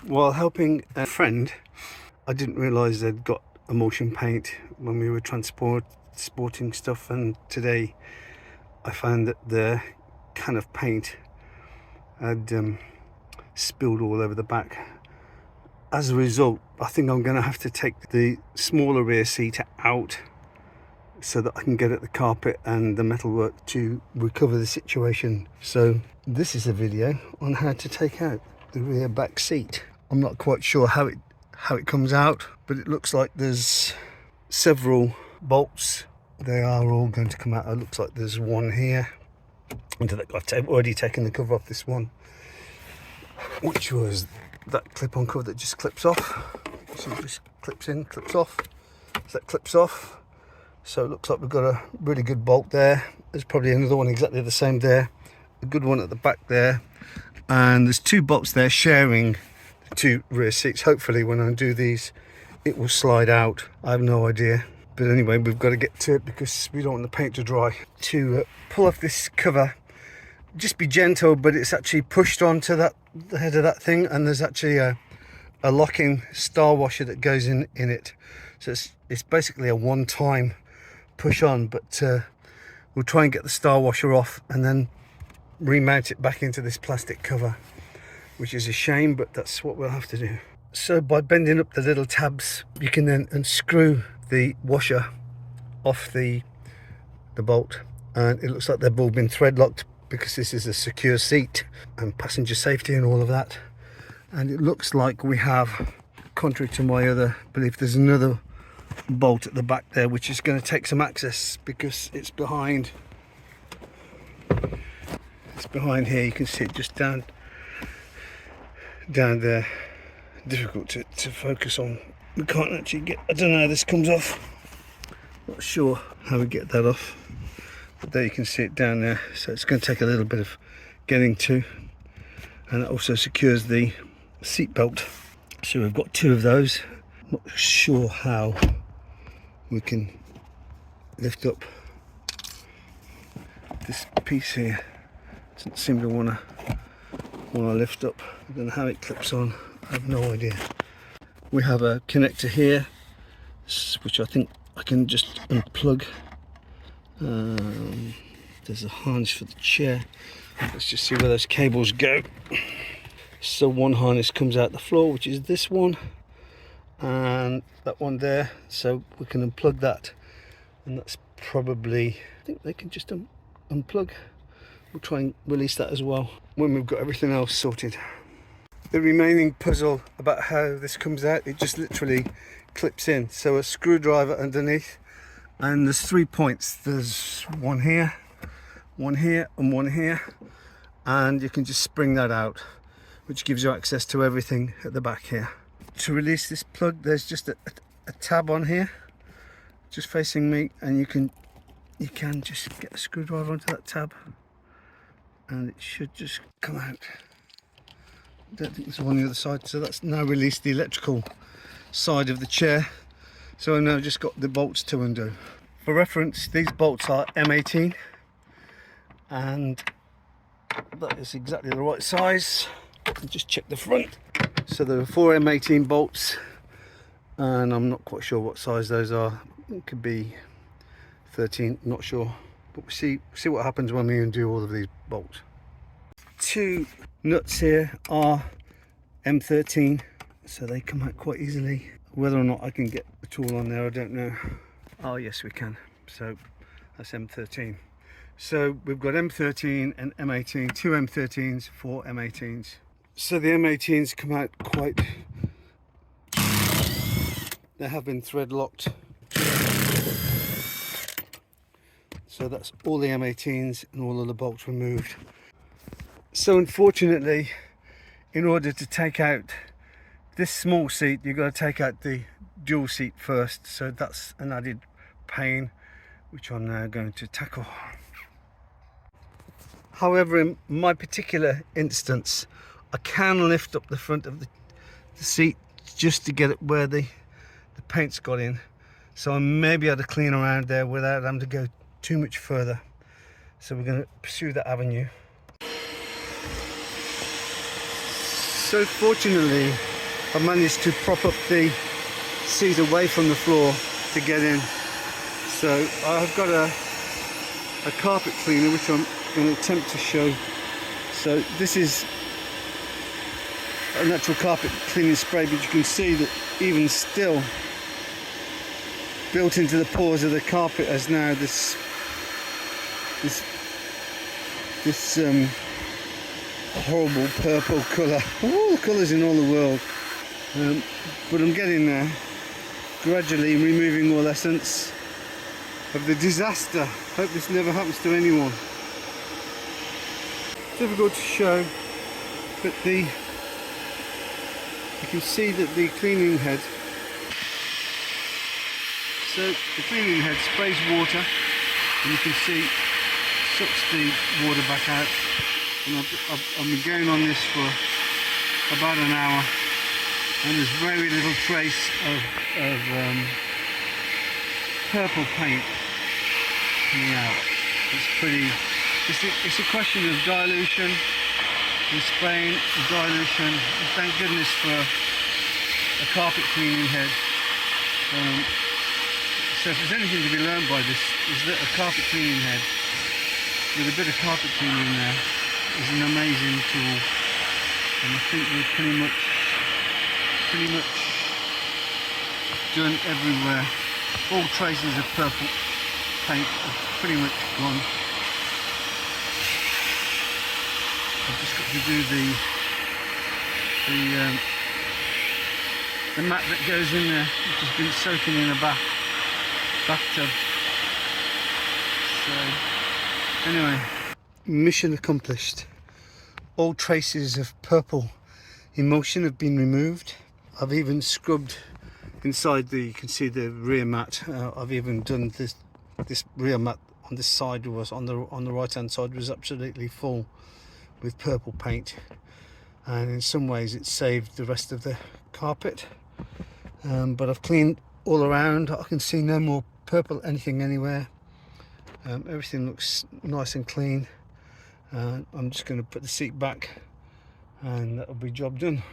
While helping a friend, I didn't realise they'd got emulsion paint when we were transporting stuff, and today I found that the can of paint had spilled all over the back. As a result, I think I'm going to have to take the smaller rear seat out so that I can get at the carpet and the metalwork to recover the situation. So this is a video on how to take out the rear back seat. I'm not quite sure how it comes out, but it looks like there's several bolts. They are all going to come out. It looks like there's one here. I've already taken the cover off this one, which was that clip-on cover that just clips off. So it just clips in, clips off. So that clips off. So it looks like we've got a really good bolt there. There's probably another one exactly the same there. A good one at the back there. And there's two bolts there sharing the two rear seats. Hopefully when I do these, it will slide out. I have no idea. But anyway, we've got to get to it because we don't want the paint to dry. To pull off this cover, just be gentle, but it's actually pushed onto the head of that thing, and there's actually a locking star washer that goes in it. So it's basically a one-time push on, but we'll try and get the star washer off and then remount it back into this plastic cover, which is a shame, but that's what we'll have to do. So by bending up the little tabs, you can then unscrew the washer off the bolt, and it looks like they've all been thread locked because this is a secure seat and passenger safety and all of that. And it looks like we have, contrary to my other belief, there's another bolt at the back there which is going to take some access because it's behind here. You can see it just down there. Difficult to focus on. We can't actually get, I don't know how this comes off, not sure how we get that off, but there you can see it down there. So it's going to take a little bit of getting to, and it also secures the seat belt. So we've got two of those. Not sure how we can lift up this piece here. Doesn't seem to want to lift up. I don't know how it clips on. I have no idea. We have a connector here, which I think I can just unplug. There's a harness for the chair. Let's just see where those cables go. So one harness comes out the floor, which is this one, and that one there. So we can unplug that, and that's probably, I think they can just unplug. We'll try and release that as well when we've got everything else sorted. The remaining puzzle about how this comes out, it just literally clips in. So a screwdriver underneath, and there's 3 points. There's one here, and one here, and you can just spring that out, which gives you access to everything at the back here. To release this plug, there's just a tab on here, just facing me, and you can just get a screwdriver onto that tab, and it should just come out. I don't think there's one on the other side. So that's now released the electrical side of the chair. So I've now just got the bolts to undo. For reference, these bolts are M18, and that is exactly the right size. And just check the front. So there are 4 M18 bolts, and I'm not quite sure what size those are. It could be 13, not sure. But we'll see what happens when we undo all of these bolts. 2 nuts here are M13, so they come out quite easily. Whether or not I can get the tool on there, I don't know. Oh yes, we can. So that's M13. So we've got M13 and M18, 2 M13s, 4 M18s. So the M18s come out quite, they have been thread locked. So that's all the M18s and all of the bolts removed. So unfortunately, in order to take out this small seat, you've got to take out the dual seat first. So that's an added pain, which I'm now going to tackle. However, in my particular instance, I can lift up the front of the seat just to get it where the paint's got in. So I may be able to clean around there without having to go too much further. So we're going to pursue that avenue. So fortunately, I've managed to prop up the seat away from the floor to get in. So I've got a carpet cleaner which I'm going to attempt to show. So this is a natural carpet cleaning spray, but you can see that even still, built into the pores of the carpet as now this horrible purple colour. All the colours in all the world, but I'm getting there, gradually removing all essence of the disaster. Hope this never happens to anyone. Difficult to show, but you can see that the cleaning head, so the cleaning head sprays water, and you can see sucks the water back out. And I've been going on this for about an hour, and there's very little trace of purple paint coming out. It's a question of dilution and spraying and dilution. And thank goodness for a carpet cleaning head. So if there's anything to be learned by this, is that a carpet cleaning head with a bit of carpet cleaning in there is an amazing tool. And I think we're pretty much done everywhere. All traces of purple paint are pretty much gone. I've just got to do the mat that goes in there, which has been soaking in a bathtub. So anyway, mission accomplished. All traces of purple emulsion have been removed. I've even scrubbed inside you can see the rear mat. I've even done this rear mat on this side was on the right hand side was absolutely full with purple paint, and in some ways it saved the rest of the carpet, but I've cleaned all around. I can see no more purple anything anywhere. Everything looks nice and clean. I'm just going to put the seat back and that'll be job done.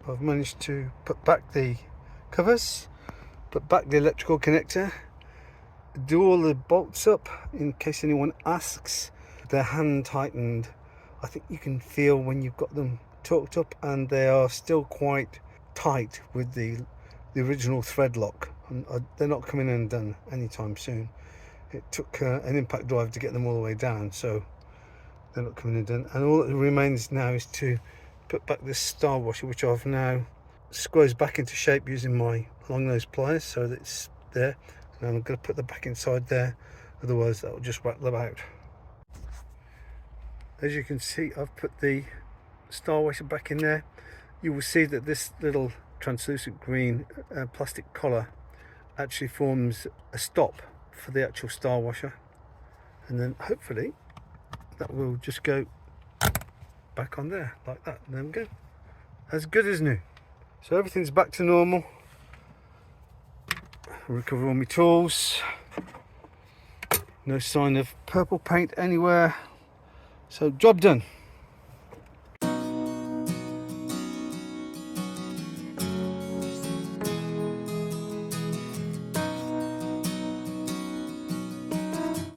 I've managed to put back the covers, put back the electrical connector, do all the bolts up in case anyone asks. They're hand tightened. I think you can feel when you've got them torqued up, and they are still quite tight with the original thread lock. They're not coming undone anytime soon. It took an impact drive to get them all the way down, so they're not coming undone. And all that remains now is to put back this star washer, which I've now squeezed back into shape using my long nose pliers so that it's there. And I'm going to put them back inside there, otherwise that will just whack them out. As you can see, I've put the star washer back in there. You will see that this little translucent green plastic collar actually forms a stop for the actual star washer, and then hopefully that will just go back on there like that, and there we go, as good as new. So everything's back to normal. Recover all my tools, no sign of purple paint anywhere, so job done.